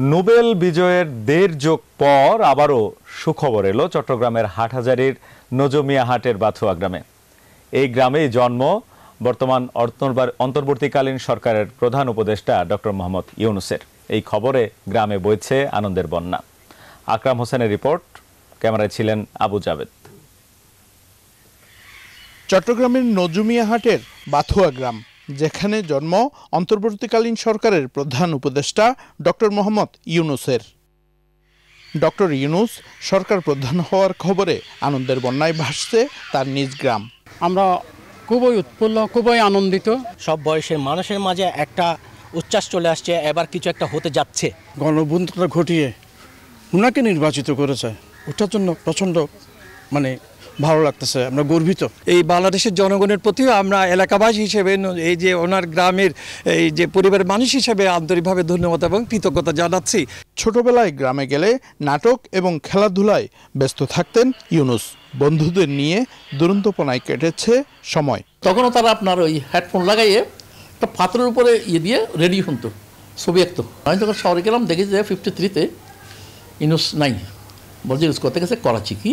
Nobel বিজয়ের ১.৫ যুগ পর আবারও সুখবর এলো চট্টগ্রামের হাটহাজারীর নজমিয়া হাটের বাথুয়া গ্রামে। এই গ্রামেই জন্ম বর্তমান অন্তর্বর্তীকালীন সরকারের প্রধান উপদেষ্টা ডক্টর মোহাম্মদ ইউনূসের। এই খবরে গ্রামে বইছে আনন্দের বন্যা। আকরাম হোসেনের রিপোর্ট, ক্যামেরায় ছিলেন আবু জাবেদ। চট্টগ্রামের নজমিয়া হাটের বাথুয়া গ্রাম, যেখানে জন্ম অন্তর্বর্তীকালীন সরকারের প্রধান উপদেষ্টা ডক্টর মোহাম্মদ ইউনূসের। ডক্টর ইউনূস সরকার প্রধান হওয়ার খবরে আনন্দের বন্যায় ভাসছে তার নিজ গ্রাম। আমরা খুবই উৎফুল্ল, খুবই আনন্দিত। সব বয়সের মানুষের মাঝে একটা উচ্ছ্বাস চলে আসছে, এবার কিছু একটা হতে যাচ্ছে। গণঅভ্যুত্থান ঘটিয়ে উনাকে নির্বাচিত করেছে, ওটার জন্য প্রচণ্ড ভালো লাগতেছে, আমরা গর্বিত। এই বাংলাদেশের জনগণের প্রতিও আমরা এলাকাবাসী হিসেবে এই যে ওনার গ্রামের এই যে পরিবারের মানুষ হিসেবে আন্তরিকভাবে ধন্যবাদ এবং কৃতজ্ঞতা জানাচ্ছি। ছোটবেলায় গ্রামে গেলে নাটক এবং খেলাধুলায় ব্যস্ত থাকতেন ইউনূস। বন্ধুদের নিয়ে দুরন্তপনায় কেটেছে সময়। তখনও তারা আপনার ওই হেডফোন লাগাইয়ে একটা পাথরের উপরে দিয়ে রেডি শুনতো, ছবি আঁকতো। আমি তখন শহরে গেলাম, দেখেছি যে 53-তে ইউনূস নাই। বলছে ইউজ করতে গেছে করাচি, কি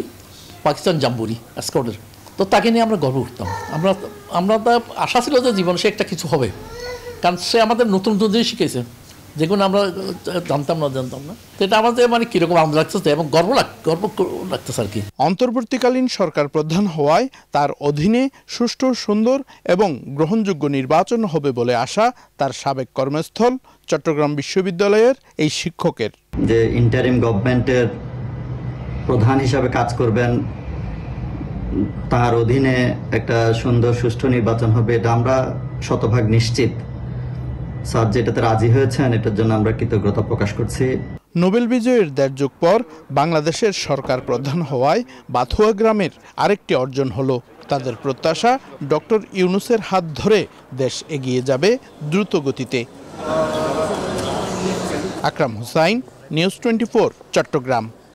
পাকিস্তান জাম্বুরি স্কোয়াডের। তো তাকে নিয়ে আমরা গর্ব করতাম। আমরা তার আশা ছিল যে জীবনে সে একটা কিছু হবে, কারণ সে আমাদের নতুন নতুন জিনিস শিখেছে, যেগুলো আমরা জানতাম না। তো এটা আমাদের কীরকম আনন্দ লাগতেছে এবং গর্ব লাগতেছে আর কি। অন্তর্বর্তীকালীন সরকার প্রধান হওয়ায় তার অধীনে সুষ্ঠু, সুন্দর এবং গ্রহণযোগ্য নির্বাচন হবে বলে আশা তার সাবেক কর্মস্থল চট্টগ্রাম বিশ্ববিদ্যালয়ের এই শিক্ষকের। যে ইন্টারিম গভর্নমেন্টের প্রধান হিসাবে কাজ করবেন, তার অধীনে একটা সুন্দর সুষ্ঠু নির্বাচন হবে, এটা আমরা শতভাগ নিশ্চিত। স্যার যেটাতে রাজি হয়েছেন, এটার জন্য আমরা কৃতজ্ঞতা প্রকাশ করছি। নোবেল বিজয়ের ১.৫ যুগ পর বাংলাদেশের সরকার প্রধান হওয়ায় বাথুয়া গ্রামের আরেকটি অর্জন হলো। তাদের প্রত্যাশা, ডক্টর ইউনূসের হাত ধরে দেশ এগিয়ে যাবে দ্রুত গতিতে। আকরাম হোসাইন, নিউজ 24, চট্টগ্রাম।